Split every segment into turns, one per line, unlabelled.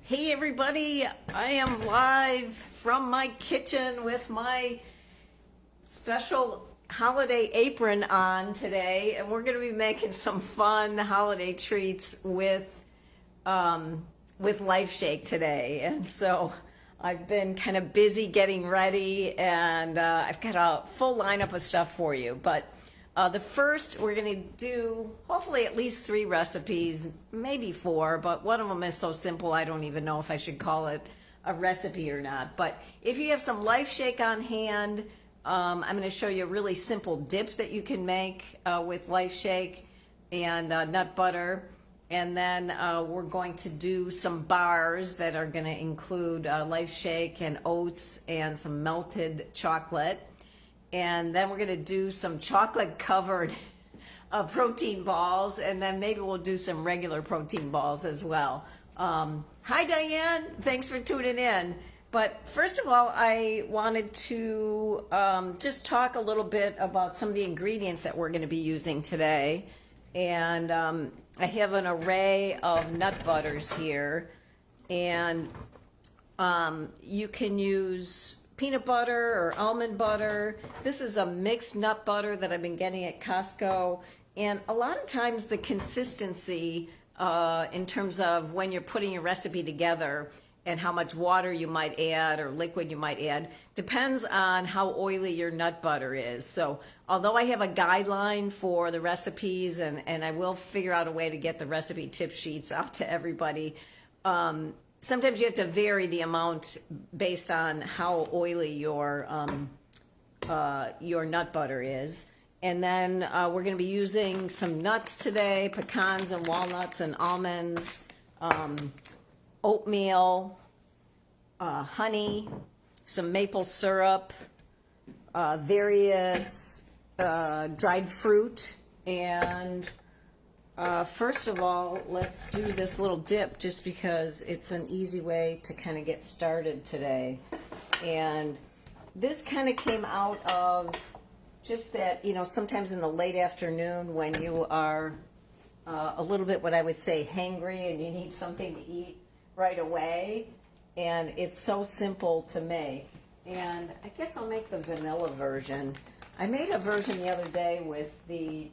Hey everybody, I am live from my kitchen with my special holiday apron on today, and we're going to be making some fun holiday treats with Life Shake today. And so I've been kind of busy getting ready, and I've got a full lineup of stuff for you. But the first, we're going to do hopefully at least 3 recipes, maybe 4, but one of them is so simple I don't even know if I should call it a recipe or not. But if you have some Life Shake on hand, I'm going to show you a really simple dip that you can make with Life Shake and nut butter. And then we're going to do some bars that are going to include Life Shake and oats and some melted chocolate. And then we're going to do some chocolate covered protein balls, and then maybe we'll do some regular protein balls as well. Hi Diane, thanks for tuning in. But first of all, I wanted to just talk a little bit about some of the ingredients that we're going to be using today. And I have an array of nut butters here, and you can use peanut butter or almond butter. This is a mixed nut butter that I've been getting at Costco. And a lot of times the consistency in terms of when you're putting your recipe together and how much water you might add or liquid you might add depends on how oily your nut butter is. So although I have a guideline for the recipes, and I will figure out a way to get the recipe tip sheets out to everybody, sometimes you have to vary the amount based on how oily your nut butter is. And then we're going to be using some nuts today, pecans and walnuts and almonds, oatmeal, honey, some maple syrup, various dried fruit, and first of all, let's do this little dip just because it's an easy way to kind of get started today. And this kind of came out of just that, sometimes in the late afternoon when you are a little bit, what I would say, hangry and you need something to eat right away. And it's so simple to make. And I guess I'll make the vanilla version. I made a version the other day with the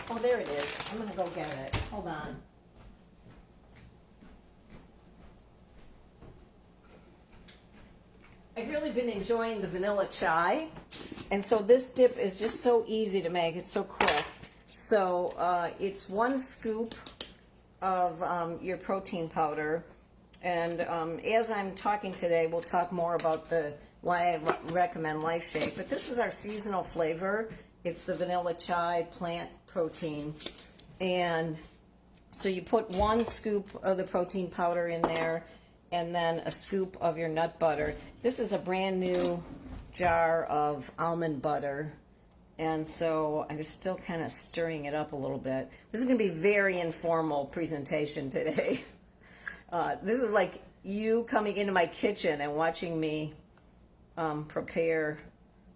oh, there it is. I'm going to go get it. Hold on. I've really been enjoying the vanilla chai. And so this dip is just so easy to make. It's so quick. So it's 1 scoop of your protein powder. And as I'm talking today, we'll talk more about why I recommend Life Shake. But this is our seasonal flavor. It's the vanilla chai plant protein. And so you put 1 scoop of the protein powder in there, and then a scoop of your nut butter. This is a brand new jar of almond butter. And so I'm just still kind of stirring it up a little bit. This is going to be very informal presentation today. This is like you coming into my kitchen and watching me prepare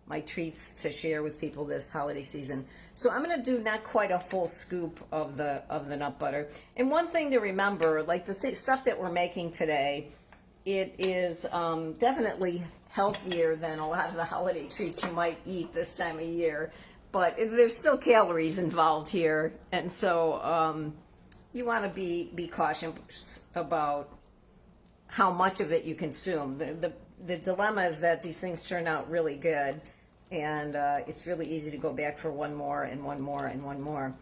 my treats to share with people this holiday season. So I'm going to do not quite a full scoop of the nut butter. And one thing to remember, like the stuff that we're making today, it is definitely healthier than a lot of the holiday treats you might eat this time of year. But there's still calories involved here, and so you want to be cautious about how much of it you consume. The dilemma is that these things turn out really good, and it's really easy to go back for one more and one more and one more.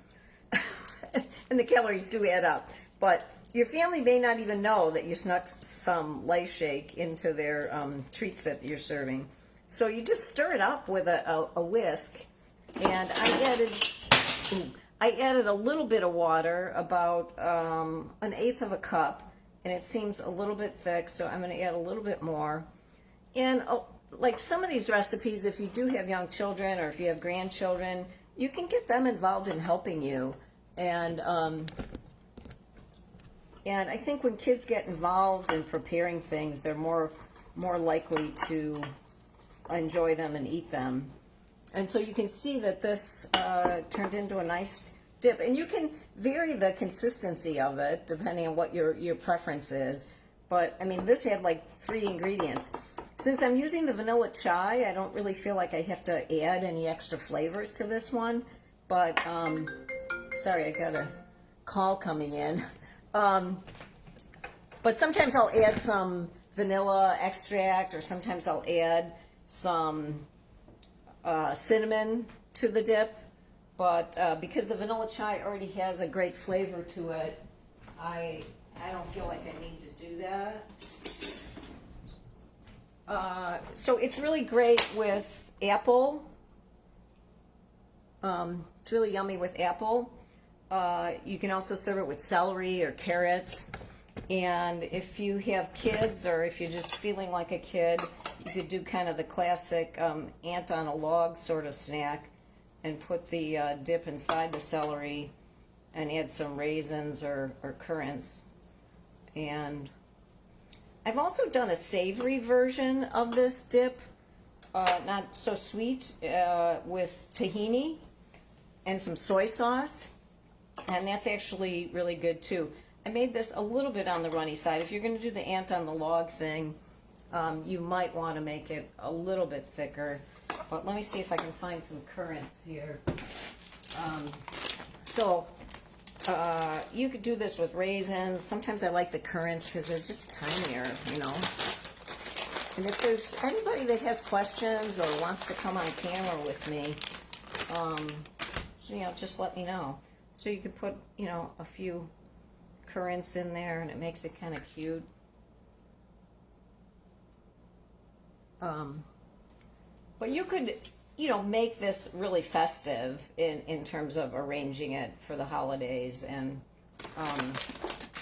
And the calories do add up. But your family may not even know that you snuck some Life Shake into their treats that you're serving. So you just stir it up with a whisk. And I added a little bit of water, about 1/8 of a cup. And it seems a little bit thick, so I'm going to add a little bit more. And like some of these recipes, if you do have young children or if you have grandchildren, you can get them involved in helping you. And I think when kids get involved in preparing things, they're more likely to enjoy them and eat them. And so you can see that this turned into a nice dip, and you can vary the consistency of it depending on what your preference is. But I mean, this had like 3 ingredients. Since I'm using the vanilla chai, I don't really feel like I have to add any extra flavors to this one. But sorry, I got a call coming in. But sometimes I'll add some vanilla extract, or sometimes I'll add some cinnamon to the dip. But because the vanilla chai already has a great flavor to it, I don't feel like I need to do that. So it's really great with apple. It's really yummy with apple. You can also serve it with celery or carrots. And if you have kids, or if you're just feeling like a kid, you could do kind of the classic ant on a log sort of snack and put the dip inside the celery and add some raisins or currants. And I've also done a savory version of this dip, not so sweet, with tahini and some soy sauce, and that's actually really good too. I made this a little bit on the runny side. If you're going to do the ant on the log thing, you might want to make it a little bit thicker. But let me see if I can find some currants here. You could do this with raisins. Sometimes I like the currants because they're just tinier, you know. And if there's anybody that has questions or wants to come on camera with me, you know, just let me know. So you could put, you know, a few currants in there, and it makes it kind of cute. But you could, you know, make this really festive in terms of arranging it for the holidays, and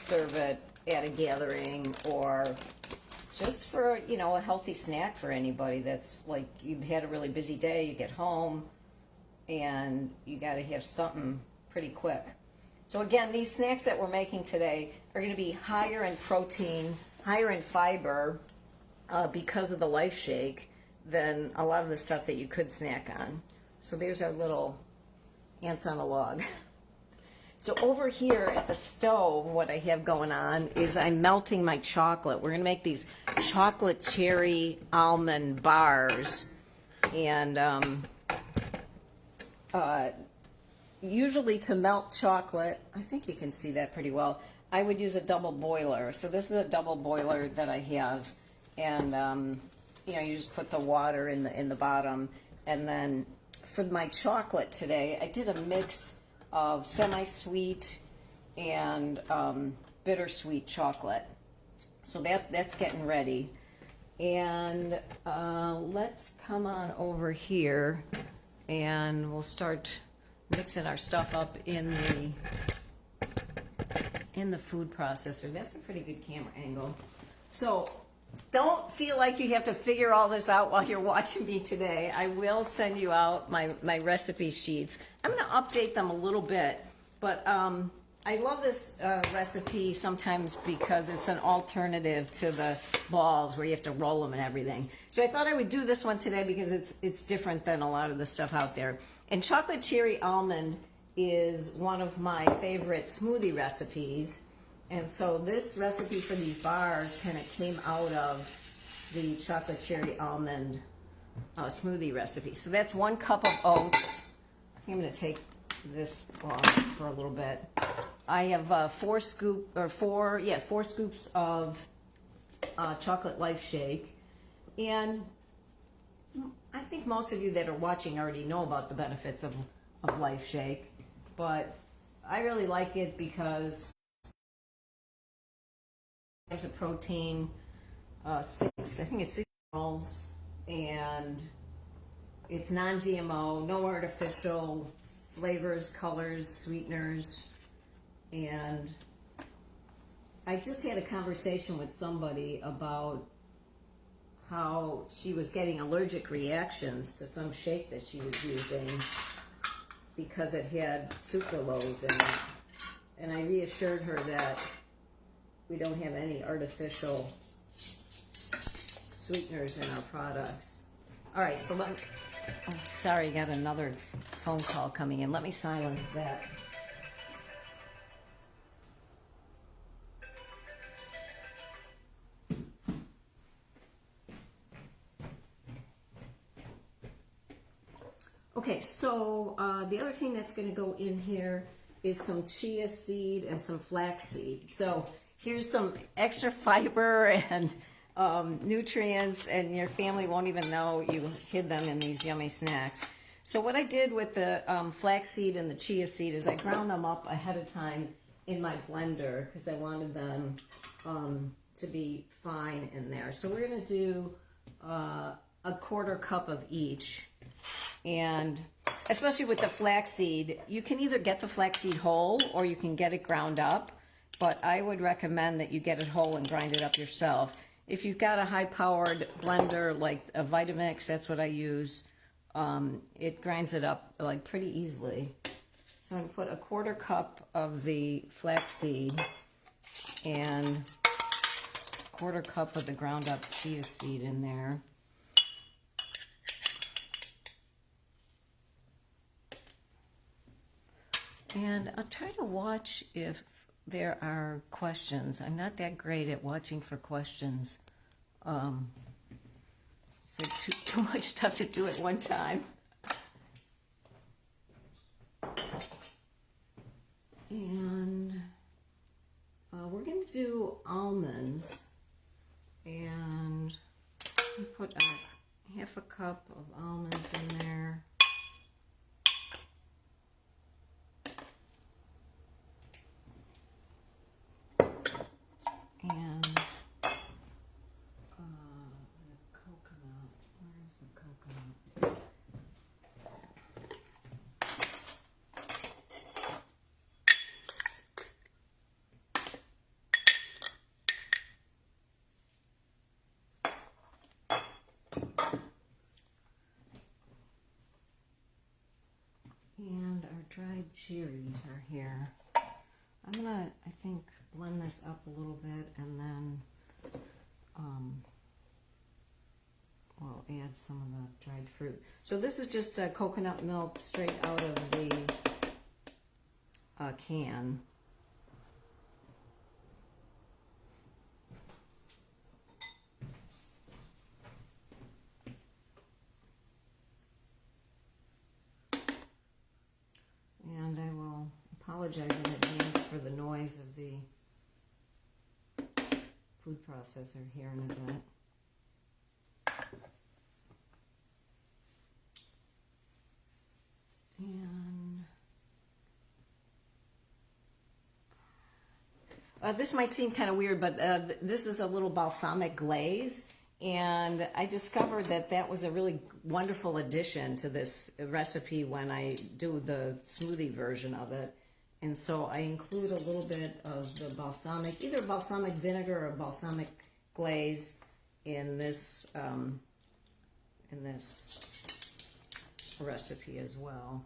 serve it at a gathering, or just for, you know, a healthy snack for anybody that's like, you've had a really busy day, you get home, and you got to have something pretty quick. So again, these snacks that we're making today are going to be higher in protein, higher in fiber, because of the Life Shake, than a lot of the stuff that you could snack on. So there's our little ants on a log. So over here at the stove, what I have going on is I'm melting my chocolate. We're going to make these chocolate cherry almond bars. And usually to melt chocolate, I think you can see that pretty well, I would use a double boiler. So this is a double boiler that I have. And you know, you just put the water in the bottom. And then for my chocolate today, I did a mix of semi-sweet and bittersweet chocolate. So that's getting ready. And let's come on over here, and we'll start mixing our stuff up in the food processor. That's a pretty good camera angle. So don't feel like you have to figure all this out while you're watching me today. I will send you out my recipe sheets. I'm going to update them a little bit, but I love this recipe sometimes because it's an alternative to the balls where you have to roll them and everything. So I thought I would do this one today because it's different than a lot of the stuff out there. And chocolate cherry almond is one of my favorite smoothie recipes. And so this recipe for these bars kind of came out of the chocolate cherry almond smoothie recipe. So that's 1 cup of oats. I think I'm going to take this off for a little bit. I have 4 scoops of chocolate Life Shake. And I think most of you that are watching already know about the benefits of Life Shake. But I really like it because it's a protein, I think it's 6 grams, and it's non-GMO, no artificial flavors, colors, sweeteners. And I just had a conversation with somebody about how she was getting allergic reactions to some shake that she was using because it had sucralose in it. And I reassured her that we don't have any artificial sweeteners in our products. All right, so sorry, got another phone call coming in. Let me silence that. Okay, so the other thing that's going to go in here is some chia seed and some flax seed. So here's some extra fiber and nutrients, and your family won't even know you hid them in these yummy snacks. So what I did with the flax seed and the chia seed is I ground them up ahead of time in my blender because I wanted them to be fine in there. So we're going to do a 1/4 cup of each. And especially with the flaxseed, you can either get the flaxseed whole or you can get it ground up, but I would recommend that you get it whole and grind it up yourself. If you've got a high-powered blender like a Vitamix, that's what I use, it grinds it up like pretty easily. So I'm going to put a 1/4 cup of the flaxseed and 1/4 cup of the ground up chia seed in there. And I'll try to watch if there are questions. I'm not that great at watching for questions. So too much stuff to do at one time. And we're going to do almonds. And put a 1/2 cup of almonds in there. And the coconut, where's the coconut? And our dried cherries are here. I'm gonna, I think, blend this up a little bit, and then we'll add some of the dried fruit. So this is just coconut milk straight out of the can. And I will apologize in advance for the noise of the food processor here in a bit. And this might seem kind of weird, but this is a little balsamic glaze, and I discovered that that was a really wonderful addition to this recipe when I do the smoothie version of it. And so I include a little bit of the balsamic, either balsamic vinegar or balsamic glaze in this recipe as well.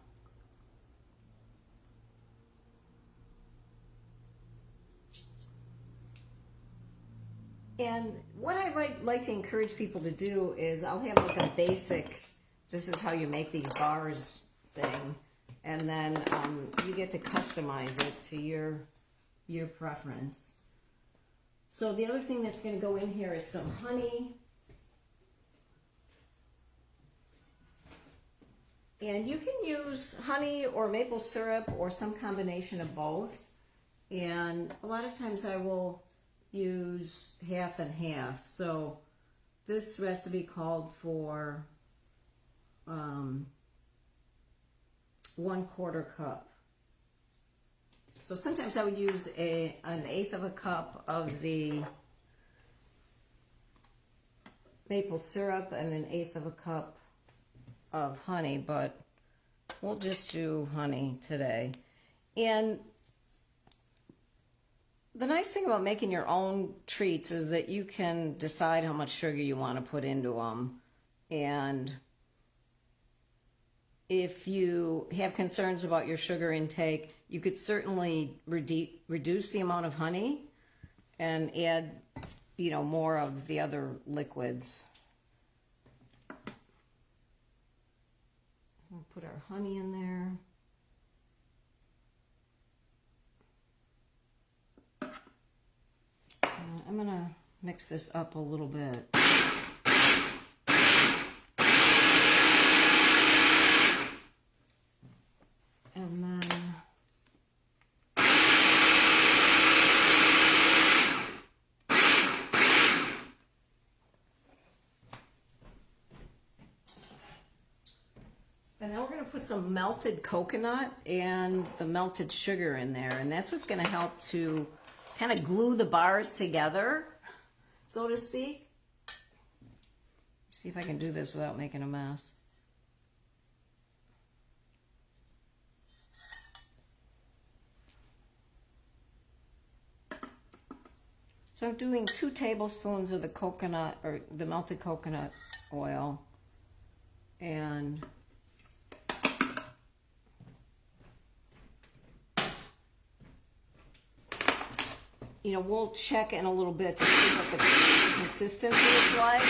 And what I like to encourage people to do is I'll have like a basic, this is how you make these bars thing, and then you get to customize it to your preference. So the other thing that's going to go in here is some honey. And you can use honey or maple syrup or some combination of both. And a lot of times I will use 1/2 and 1/2. So this recipe called for 1/4 cup. So sometimes I would use an 1/8 of a cup of the maple syrup and an 1/8 of a cup of honey, but we'll just do honey today. And the nice thing about making your own treats is that you can decide how much sugar you want to put into them. And if you have concerns about your sugar intake, you could certainly reduce the amount of honey and add, more of the other liquids. We'll put our honey in there. I'm going to mix this up a little bit. put some melted coconut and the melted sugar in there, and that's what's going to help to kind of glue the bars together, so to speak. See if I can do this without making a mess. So I'm doing 2 tablespoons of the coconut, or the melted coconut oil, and you know, we'll check in a little bit to see what the consistency is like,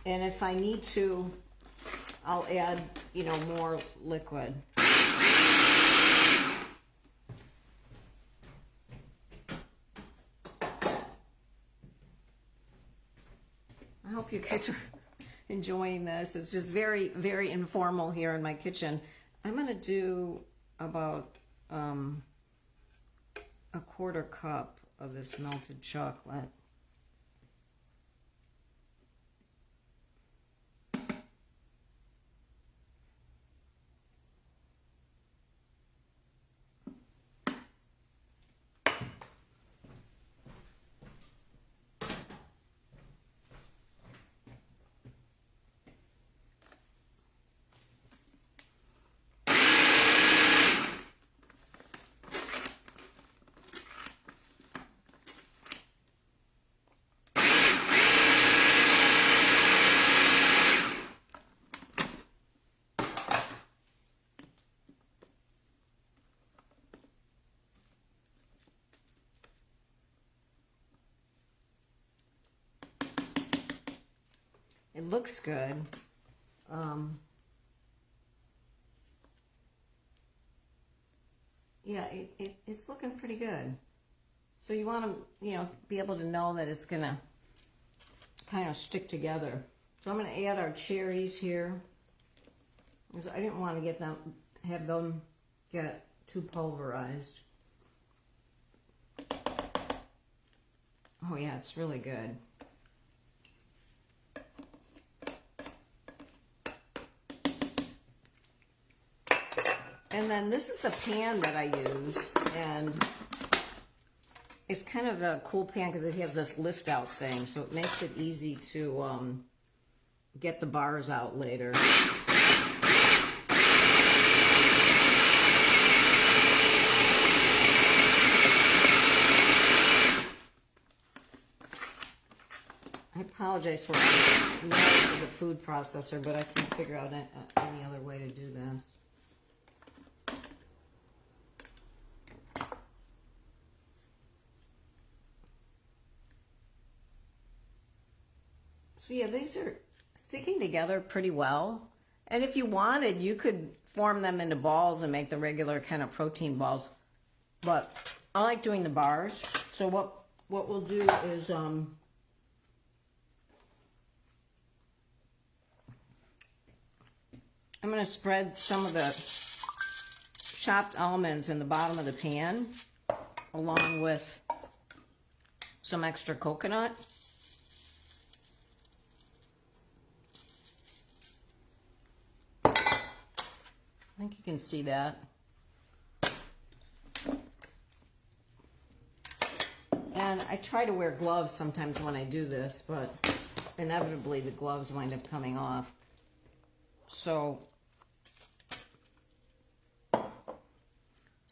and if I need to, I'll add, you know, more liquid. I hope you guys are enjoying this. It's just very, very informal here in my kitchen. I'm going to do about a 1/4 cup of this melted chocolate. It looks good. Yeah, it's looking pretty good. So you want to, you know, be able to know that it's going to kind of stick together. So I'm going to add our cherries here, because I didn't want to have them get too pulverized. Oh yeah, it's really good. And then this is the pan that I use, and it's kind of a cool pan because it has this lift out thing, so it makes it easy to get the bars out later. I apologize for the noise of the food processor, but I can't figure out any other way to do this. So yeah, these are sticking together pretty well. And if you wanted, you could form them into balls and make the regular kind of protein balls. But I like doing the bars. So what we'll do is I'm going to spread some of the chopped almonds in the bottom of the pan, along with some extra coconut. I think you can see that. And I try to wear gloves sometimes when I do this, but inevitably the gloves wind up coming off. So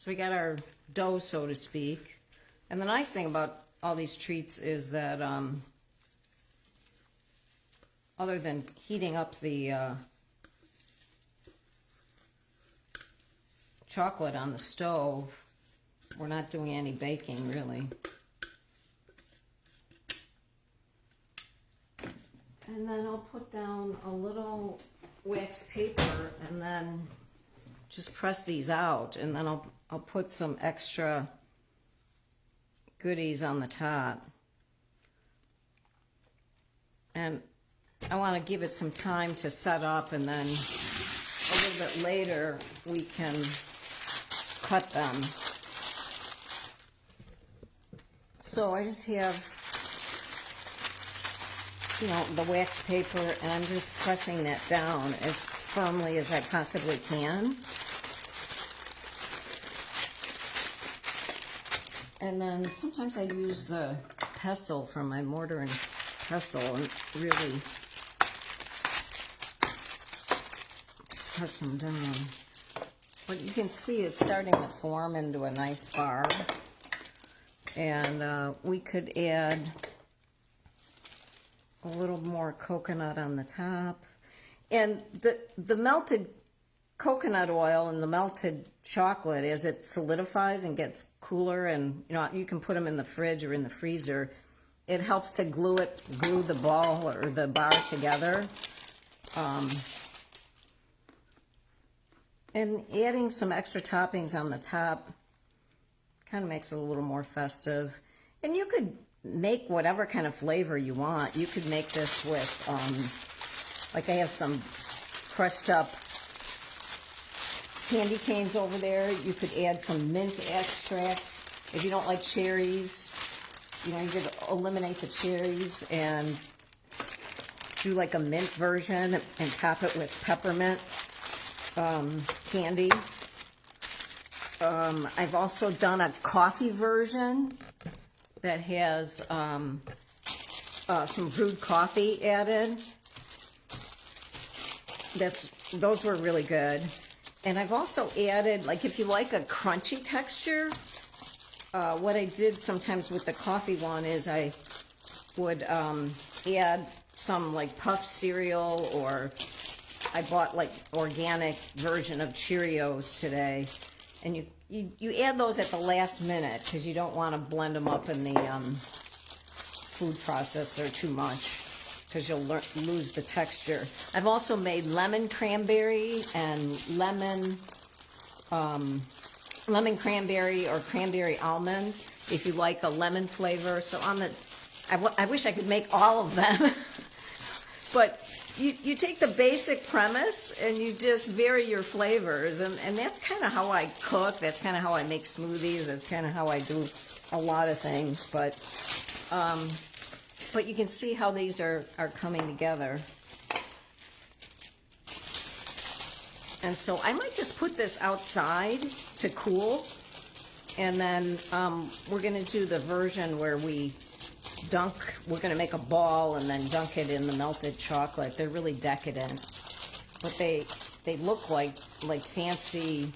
we got our dough, so to speak. And the nice thing about all these treats is that other than heating up the chocolate on the stove, we're not doing any baking really. And then I'll put down a little wax paper and then just press these out, and then I'll put some extra goodies on the top. And I want to give it some time to set up, and then a little bit later we can cut them. So I just have, you know, the wax paper, and I'm just pressing that down. firmly as I possibly can. And then sometimes I use the pestle from my mortar and pestle and really press them down. But you can see it's starting to form into a nice barb. And we could add a little more coconut on the top. And the melted coconut oil and the melted chocolate, as it solidifies and gets cooler, and you can put them in the fridge or in the freezer, it helps to glue the ball or the bar together. And adding some extra toppings on the top kind of makes it a little more festive. And you could make whatever kind of flavor you want. You could make this with, like I have some crushed up candy canes over there. You could add some mint extract. If you don't like cherries, you could eliminate the cherries and do like a mint version and top it with peppermint candy. I've also done a coffee version that has some brewed coffee added. Those were really good. And I've also added, like if you like a crunchy texture, what I did sometimes with the coffee one is I would add some like puffed cereal, or I bought like organic version of Cheerios today. And you add those at the last minute because you don't want to blend them up in the food processor too much, because you'll lose the texture. I've also made lemon cranberry and lemon cranberry or cranberry almond, if you like a lemon flavor. So I wish I could make all of them, but you take the basic premise and you just vary your flavors, and that's kind of how I cook. That's kind of how I make smoothies. That's kind of how I do a lot of things. But you can see how these are coming together. And so I might just put this outside to cool, and then we're going to do the version where we're going to make a ball and then dunk it in the melted chocolate. They're really decadent, but they look like fancy,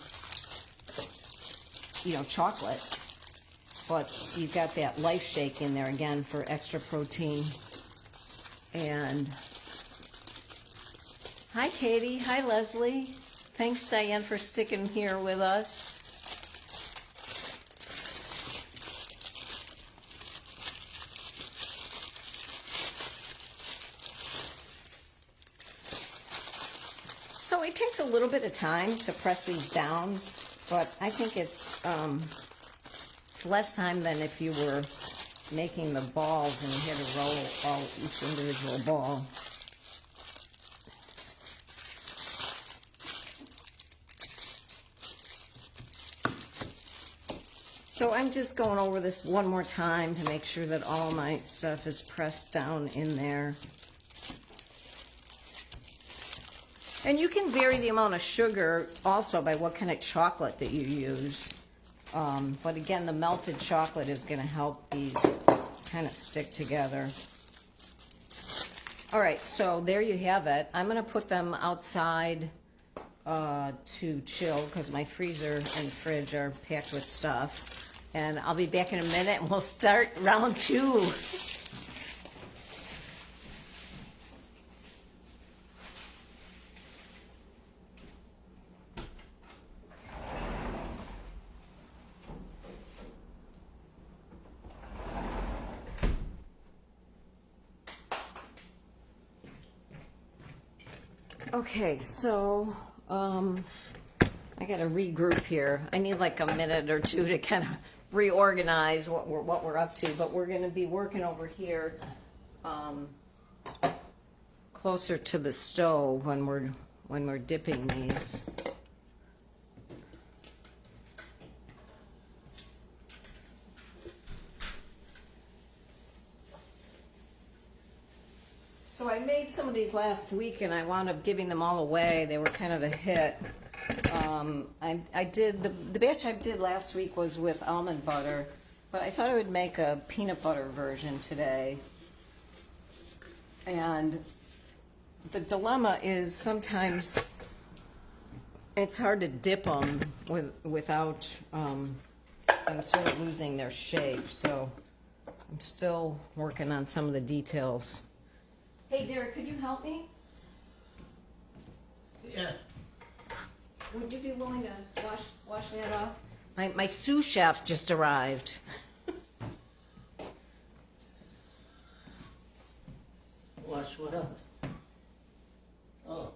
chocolates. But you've got that Life Shake in there again for extra protein. And hi, Katie. Hi, Leslie. Thanks, Diane, for sticking here with us. So it takes a little bit of time to press these down, but I think it's less time than if you were making the balls and you had to roll each individual ball. So I'm just going over this one more time to make sure that all my stuff is pressed down in there. And you can vary the amount of sugar also by what kind of chocolate that you use. But again, the melted chocolate is going to help these kind of stick together. All right, so there you have it. I'm going to put them outside to chill because my freezer and fridge are packed with stuff. And I'll be back in a minute and we'll start round 2. Okay, so I got to regroup here. I need like a minute or two to kind of reorganize what we're up to, but we're going to be working over here closer to the stove when we're dipping these. So I made some of these last week and I wound up giving them all away. They were kind of a hit. I did, the batch I did last week was with almond butter, but I thought I would make a peanut butter version today. And the dilemma is sometimes it's hard to dip them without them sort of losing their shape. So I'm still working on some of the details. Hey, Derek, could you help me?
Yeah.
Would you be willing to wash that off? My sous chef just arrived.
Wash what up? Oh.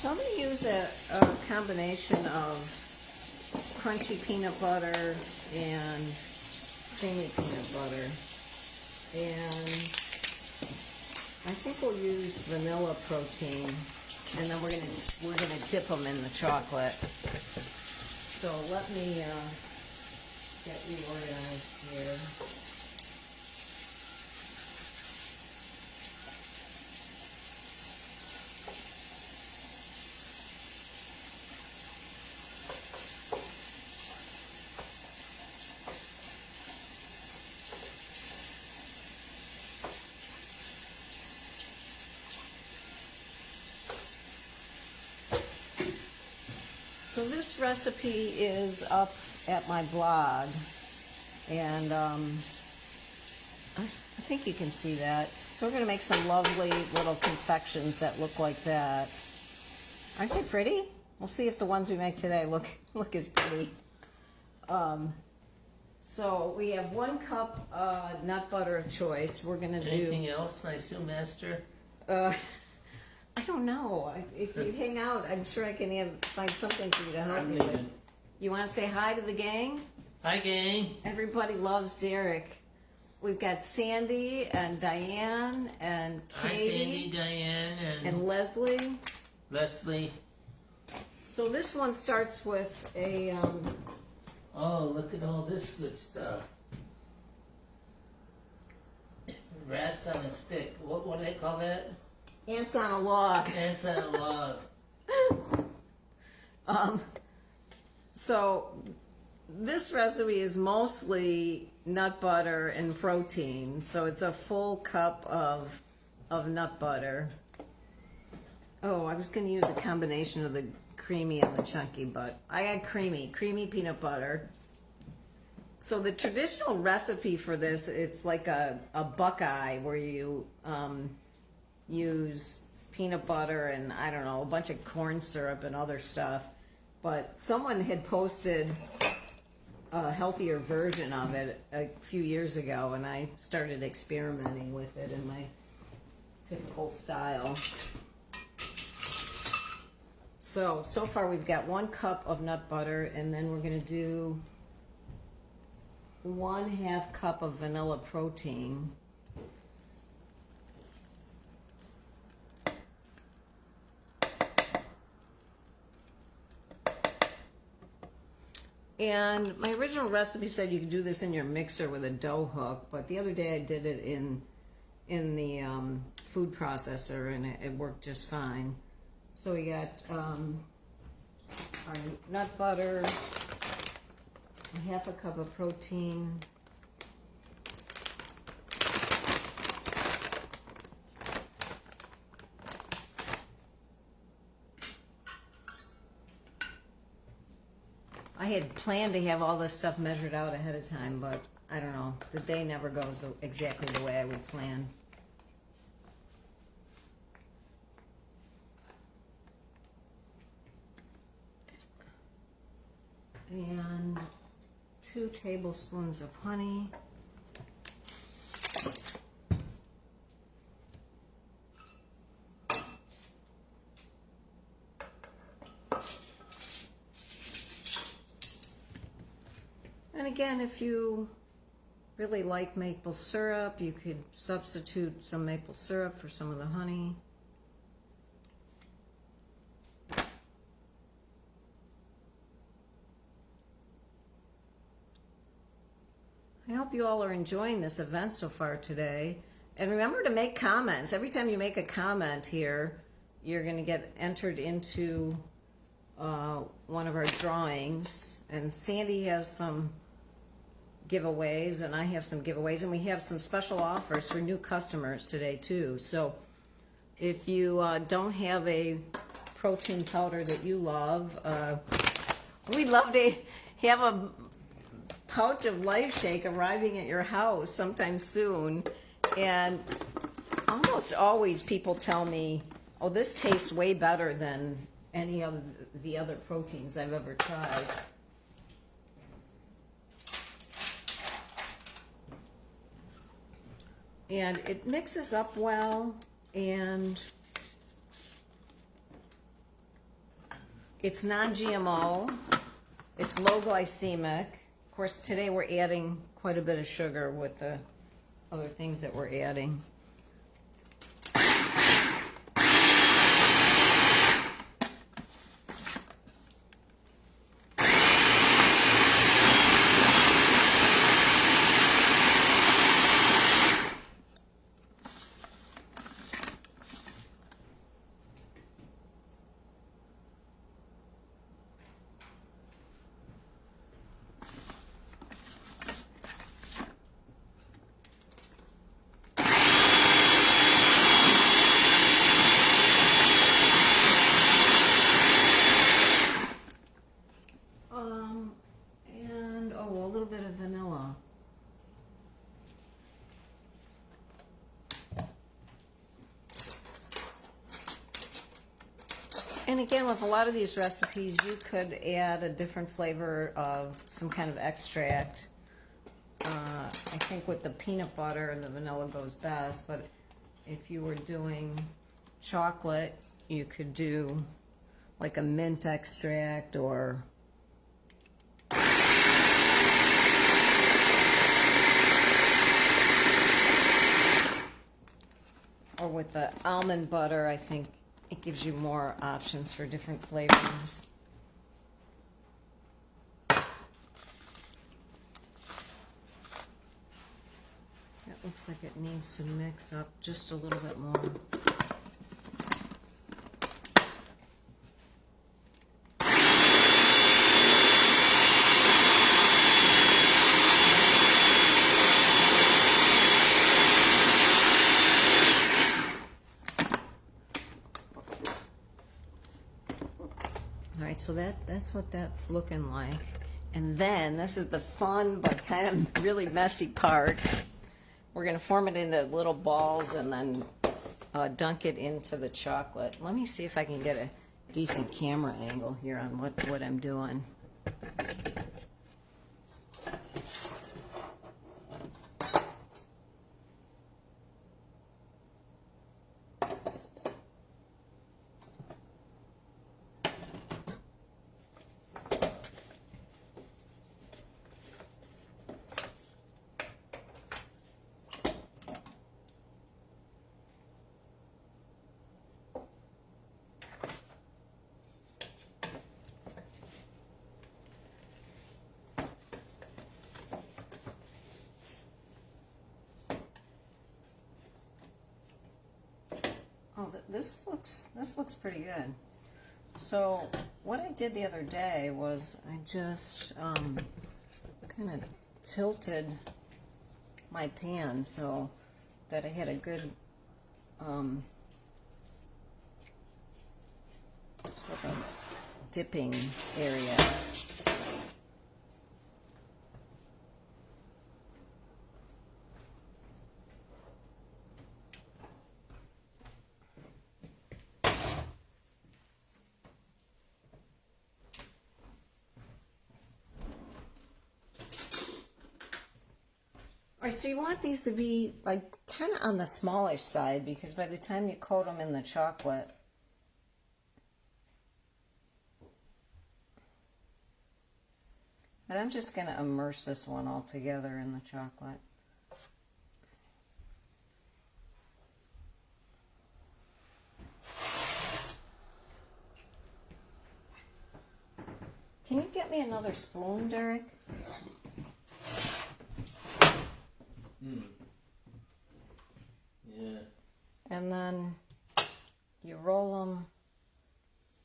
So I'm going to use a combination of crunchy peanut butter and creamy peanut butter. And I think we'll use vanilla protein, and then we're gonna dip them in the chocolate. So let me get reorganized here. So this recipe is up at my blog, and I think you can see that. So we're going to make some lovely little confections that look like that. Aren't they pretty? We'll see if the ones we make today look as pretty. So we have 1 cup nut butter of choice. We're going to do...
Anything else, my Sue Master?
I don't know. If you hang out, I'm sure I can find something for you to help me with. You want to say hi to the gang?
Hi, gang.
Everybody loves Derek. We've got Sandy and Diane and
Hi,
Katie.
Sandy, Diane,
and Leslie.
Leslie.
So this one starts with a...
Oh, look at all this good stuff. Rats on a stick. What do they call that?
ants on a log.
Ants on a log.
So this recipe is mostly nut butter and protein. So it's a full cup of nut butter. Oh, I was going to use a combination of the creamy and the chunky, but I had creamy peanut butter. So the traditional recipe for this, it's like a buckeye where you use peanut butter and, I don't know, a bunch of corn syrup and other stuff. But someone had posted a healthier version of it a few years ago, and I started experimenting with it in my typical style. So far we've got 1 cup of nut butter, and then we're going to do 1/2 cup of vanilla protein. And my original recipe said you could do this in your mixer with a dough hook, but the other day I did it in the food processor, and it worked just fine. So we got our nut butter, 1/2 cup of protein, I had planned to have all this stuff measured out ahead of time, but I don't know. The day never goes exactly the way I would plan. And 2 tablespoons of honey. And again, if you really like maple syrup, you could substitute some maple syrup for some of the honey. I hope you all are enjoying this event so far today. And remember to make comments. Every time you make a comment here, you're going to get entered into one of our drawings. And Sandy has some giveaways, and I have some giveaways, and we have some special offers for new customers today too. So if you don't have a protein powder that you love, we'd love to have a pouch of Life Shake arriving at your house sometime soon. And almost always people tell me, oh, this tastes way better than any of the other proteins I've ever tried. And it mixes up well, and it's non-GMO, it's low glycemic. Of course, today we're adding quite a bit of sugar with the other things that we're adding. And oh, a little bit of vanilla. And again, with a lot of these recipes, you could add a different flavor of some kind of extract. I think with the peanut butter and the vanilla goes best, but if you were doing chocolate, you could do like a mint extract or with the almond butter. I think it gives you more options for different flavorings. That looks like it needs to mix up just a little bit more. So that's what that's looking like. And then this is the fun but kind of really messy part. We're going to form it into little balls and then dunk it into the chocolate. Let me see if I can get a decent camera angle here on what I'm doing. Oh, this looks pretty good. So what I did the other day was I just kind of tilted my pan so that I had a good sort of dipping area. All right, so you want these to be like kind of on the smallish side because by the time you coat them in the chocolate, But I'm just going to immerse this one all together in the chocolate. Can you get me another spoon, Derek?
Yeah.
And then you roll them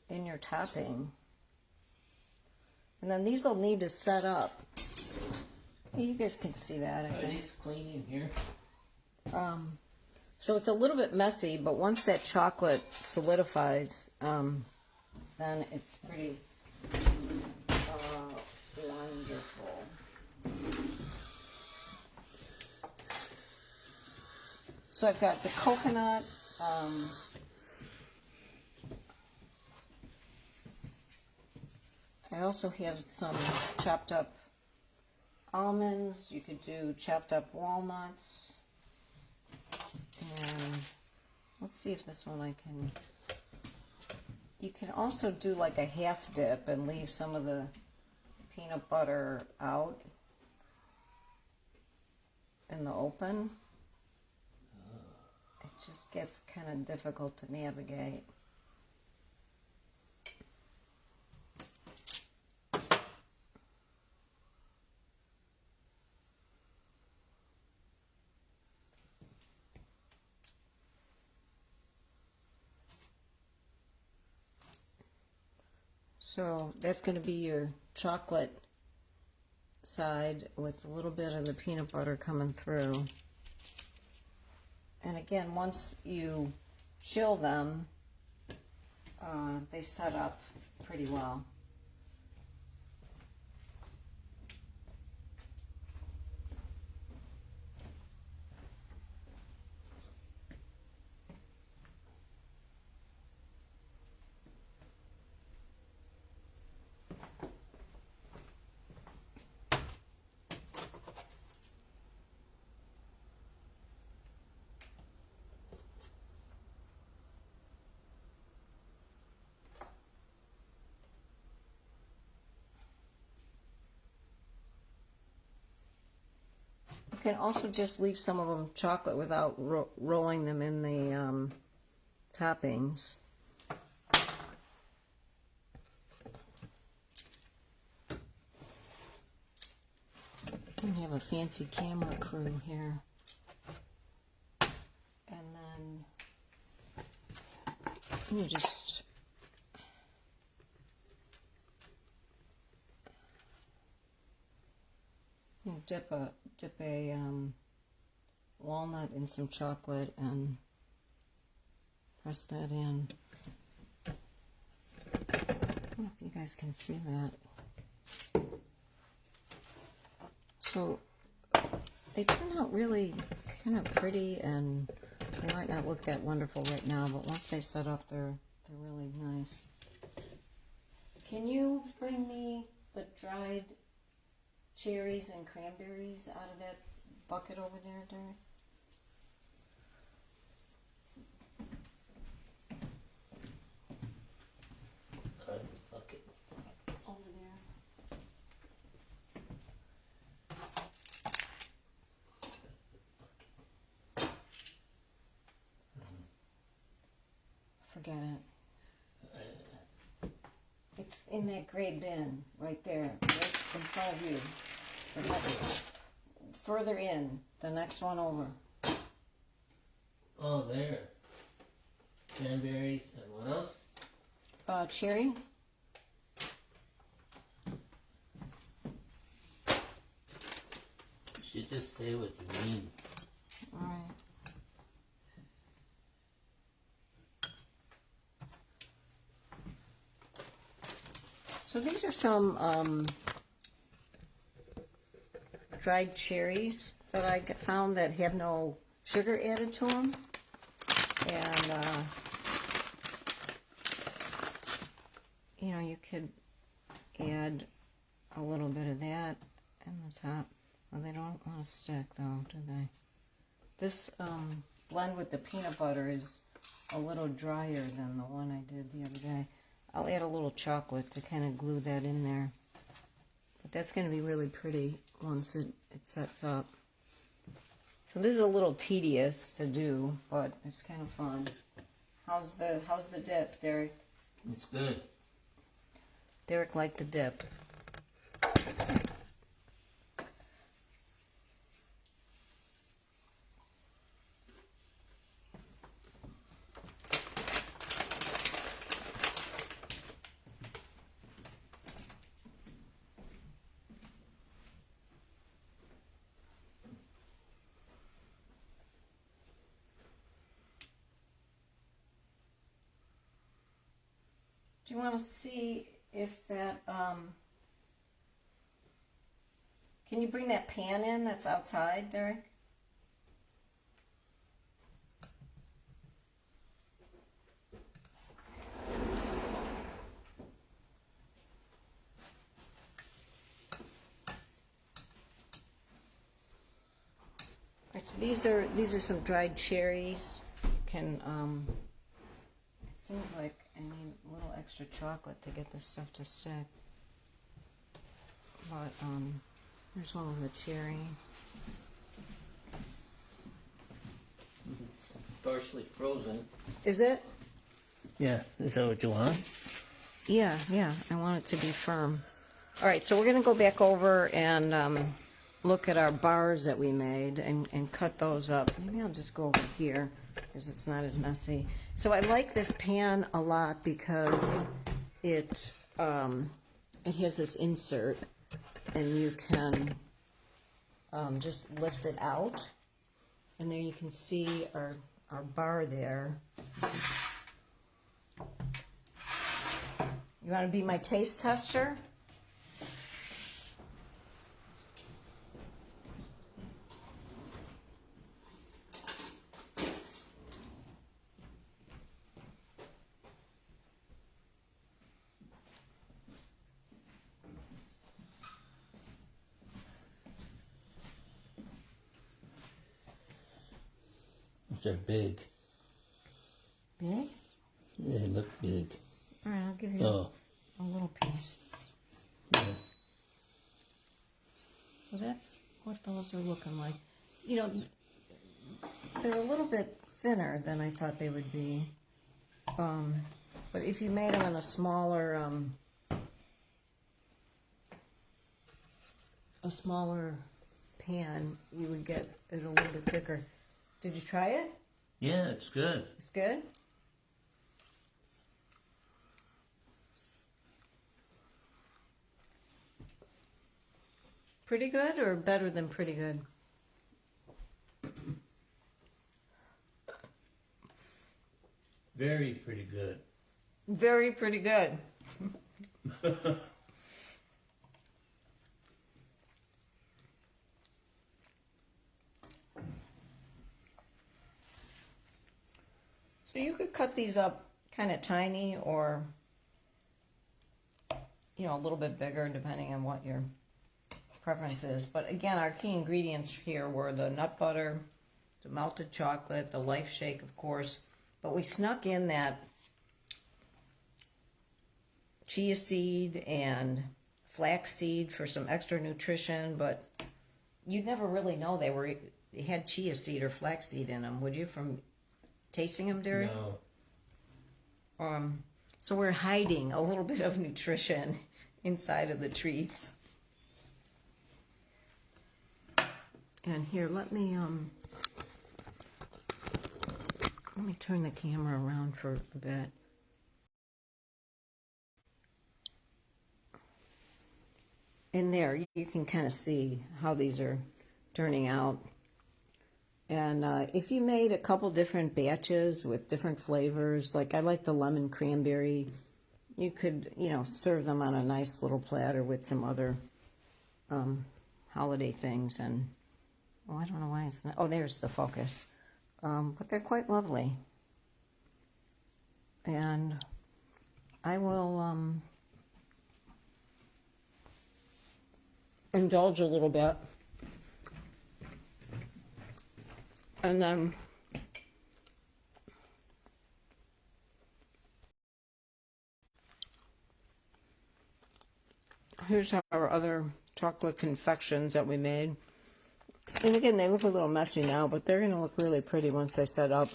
in your topping. And then these will need to set up. You guys can see that, I
Are
think.
these clean in here?
So it's a little bit messy, but once that chocolate solidifies, then it's pretty wonderful. So I've got the coconut. I also have some chopped up almonds. You could do chopped up walnuts. And let's see if this one I can. You can also do like a half dip and leave some of the peanut butter out in the open. It just gets kind of difficult to navigate. So that's going to be your chocolate side with a little bit of the peanut butter coming through. And again, once you chill them, they set up pretty well. You can also just leave some of them chocolate without rolling them in the toppings. We have a fancy camera crew here. And then you just dip a walnut in some chocolate and press that in. I don't know if you guys can see that. So they turn out really kind of pretty, and they might not look that wonderful right now, but once they set up, they're really nice. Can you bring me the dried cherries and cranberries out of that bucket over there, Derek?
Bucket.
Over there. Forget it. It's in that gray bin right there, right in front of you. Further in, the next one over.
Oh, there. Cranberries and what else?
Cherry.
You should just say what you mean.
All right. So these are some dried cherries that I found that have no sugar added to them. And, you know, you could add a little bit of that in the top. Well, they don't want to stick, though, do they? This blend with the peanut butter is a little drier than the one I did the other day. I'll add a little chocolate to kind of glue that in there. That's going to be really pretty once it sets up. So this is a little tedious to do, but it's kind of fun. How's the dip, Derek?
It's good.
Derek liked the dip. Do you want to see if that, can you bring that pan in that's outside, Derek? Right, so these are some dried cherries. Can, it seems like I need a little extra chocolate to get this stuff to stick. But, here's one with a cherry.
It's partially frozen.
Is it?
Yeah, is that what you want?
Yeah, I want it to be firm. All right, so we're going to go back over and look at our bars that we made and cut those up. Maybe I'll just go over here because it's not as messy. So I like this pan a lot because it has this insert, and you can just lift it out, and there you can see our bar there. You want to be my taste tester?
They're big.
Big?
They look big.
All right, I'll give you a little piece.
Yeah.
So that's what those are looking like. You know, they're a little bit thinner than I thought they would be. But if you made them in a smaller pan, you would get it a little bit thicker. Did you try it?
Yeah, it's good.
It's good? Pretty good or better than pretty good?
Very pretty good.
Very pretty good. So you could cut these up kind of tiny or, you know, a little bit bigger depending on what your preference is. But again, our key ingredients here were the nut butter, the melted chocolate, the Life Shake, of course. But we snuck in that chia seed and flax seed for some extra nutrition, but you'd never really know they had chia seed or flax seed in them, would you, from tasting them, Derek?
No.
So we're hiding a little bit of nutrition inside of the treats. And here, let me turn the camera around for a bit. In there, you can kind of see how these are turning out. And if you made a couple different batches with different flavors, like I like the lemon cranberry, you could, you know, serve them on a nice little platter with some other holiday things. And, oh, I don't know why it's not, oh, there's the focus. But they're quite lovely. And I will indulge a little bit. And then I here's our other chocolate confections that we made. And again, they look a little messy now, but they're going to look really pretty once they set up.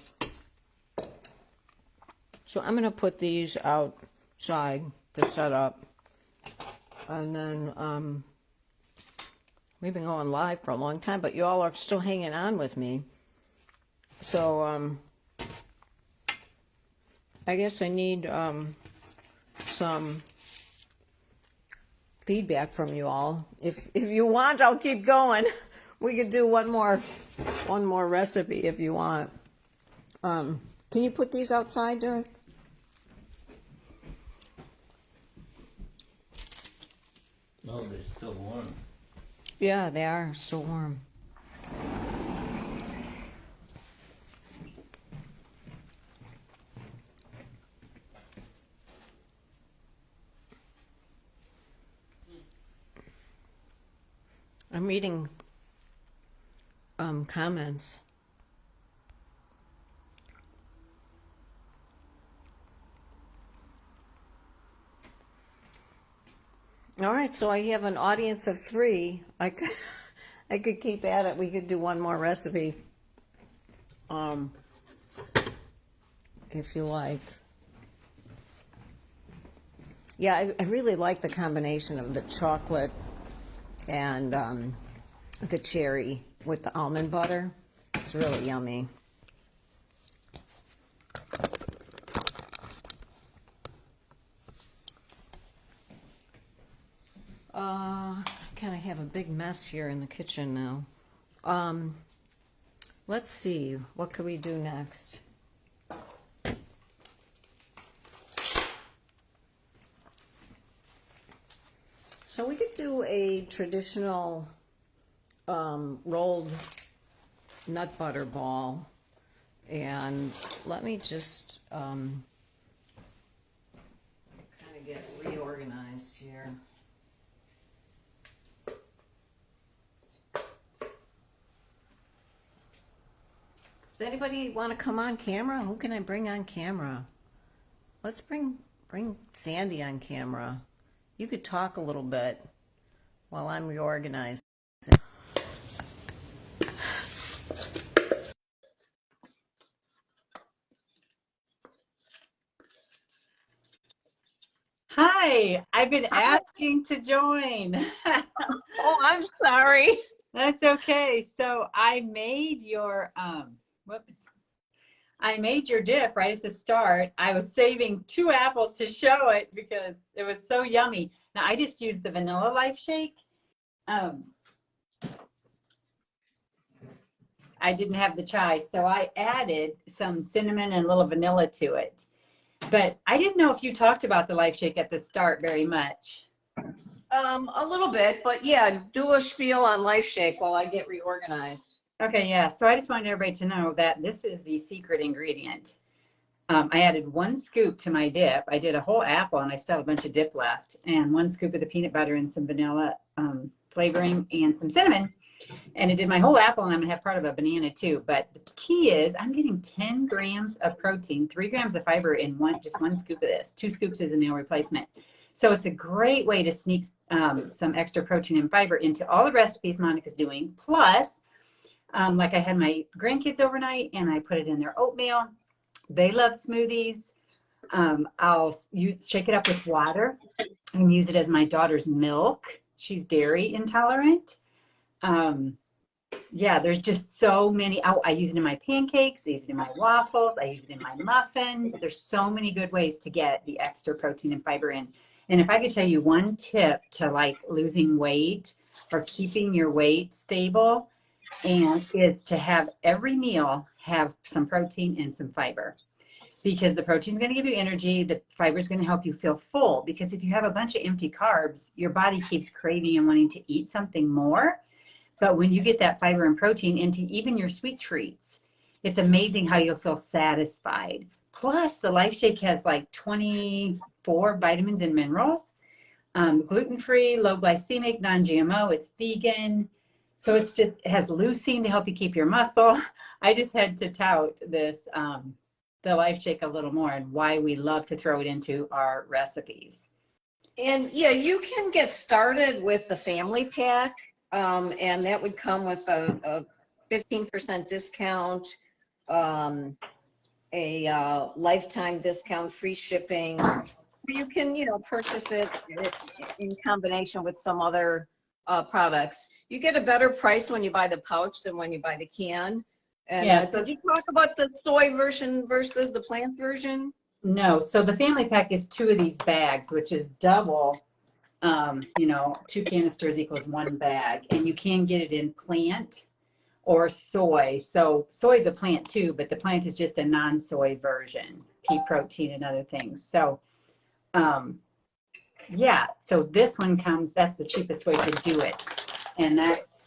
So I'm going to put these outside to set up. And then we've been going live for a long time, but you all are still hanging on with me. So I guess I need some feedback from you all. If you want, I'll keep going. We could do one more recipe if you want. Can you put these outside, Derek?
No, they're still warm.
Yeah, they are still warm. I'm reading comments. All right, so I have an audience of 3. I could keep at it. We could do one more recipe, if you like. Yeah, I really like the combination of the chocolate and the cherry with the almond butter. It's really yummy. I kind of have a big mess here in the kitchen now. Let's see, what could we do next? So we could do a traditional rolled nut butter ball. And let me just kind of get reorganized here. Does anybody want to come on camera? Who can I bring on camera? Let's bring Sandy on camera. You could talk a little bit while I'm reorganizing.
Hi, I've been asking to join.
Oh, I'm sorry.
That's okay. So I made your I made your dip right at the start. I was saving 2 apples to show it because it was so yummy. Now I just used the vanilla life shake. I didn't have the chai, so I added some cinnamon and a little vanilla to it. But I didn't know if you talked about the life shake at the start very much.
A little bit, but yeah, do a spiel on Life Shake while I get reorganized.
Okay, yeah. So I just wanted everybody to know that this is the secret ingredient. I added 1 scoop to my dip. I did a whole apple and I still have a bunch of dip left, and 1 scoop of the peanut butter and some vanilla flavoring and some cinnamon. And I did my whole apple, and I'm gonna have part of a banana too. But the key is I'm getting 10 grams of protein, 3 grams of fiber in just one scoop of this. 2 scoops is a meal replacement. So it's a great way to sneak some extra protein and fiber into all the recipes Monica's doing. Plus, like I had my grandkids overnight and I put it in their oatmeal. They love smoothies. I'll shake it up with water and use it as my daughter's milk. She's dairy intolerant. Yeah, there's just so many. I use it in my pancakes. I use it in my waffles. I use it in my muffins. There's so many good ways to get the extra protein and fiber in. And if I could tell you one tip to like losing weight or keeping your weight stable, and is to have every meal have some protein and some fiber, because the protein is going to give you energy. The fiber is going to help you feel full, because if you have a bunch of empty carbs, your body keeps craving and wanting to eat something more. But when you get that fiber and protein into even your sweet treats, it's amazing how you'll feel satisfied. Plus, the Life Shake has like 24 vitamins and minerals, gluten-free, low glycemic, non-GMO, it's vegan. So it's just, it has leucine to help you keep your muscle. I just had to tout this, the Life Shake a little more, and why we love to throw it into our recipes.
And yeah, you can get started with the family pack, and that would come with a 15% discount, a lifetime discount, free shipping. You can, purchase it in combination with some other products. You get a better price when you buy the pouch than when you buy the can. And
Yeah, so
did you talk about the soy version versus the plant version?
no, so the family pack is 2 of these bags, which is double. 2 canisters equals 1 bag, and you can get it in plant or soy. So soy is a plant too, but the plant is just a non-soy version, pea protein and other things. So, yeah, so this one comes, that's the cheapest way to do it. And that's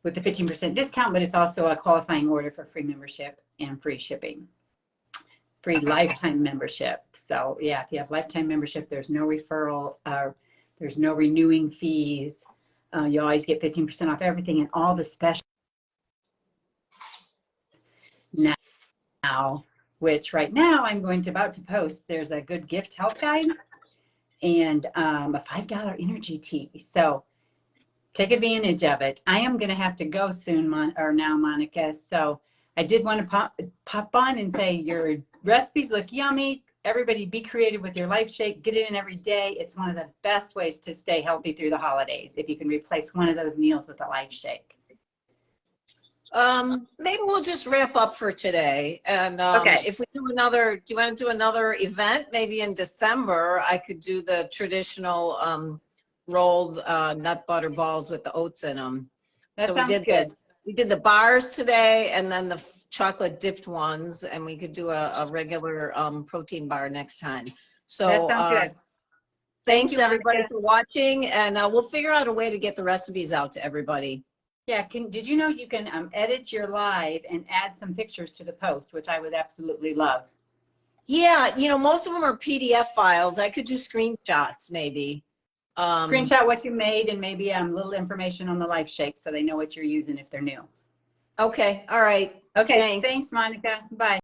with the 15% discount, but it's also a qualifying order for free membership and free shipping. Free lifetime membership. So yeah, if you have lifetime membership, there's no referral, there's no renewing fees. You always get 15% off everything and all the special now, which right now I'm about to post. There's a good gift health guide and a $5 energy tea. So take advantage of it. I am going to have to go soon, Monica. So I did want to pop on and say your recipes look yummy. Everybody be creative with your Life Shake. Get it in every day. It's one of the best ways to stay healthy through the holidays if you can replace one of those meals with a Life Shake.
Maybe we'll just wrap up for today. And
Okay.
if we do do you want to do another event? Maybe in December, I could do the traditional rolled nut butter balls with the oats in them.
That
So
sounds good.
we did the bars today and then the chocolate dipped ones, and we could do a regular protein bar next time. So
That sounds good.
thanks
you,
everybody
Monica.
for watching, and we'll figure out a way to get the recipes out to everybody.
Yeah, did you know you can edit your live and add some pictures to the post, which I would absolutely love.
Yeah, most of them are PDF files. I could do screenshots maybe.
Screenshot what you made and maybe little information on the Life Shake so they know what you're using if they're new.
Okay, all right.
Okay,
Thanks.
thanks, Monica. Bye.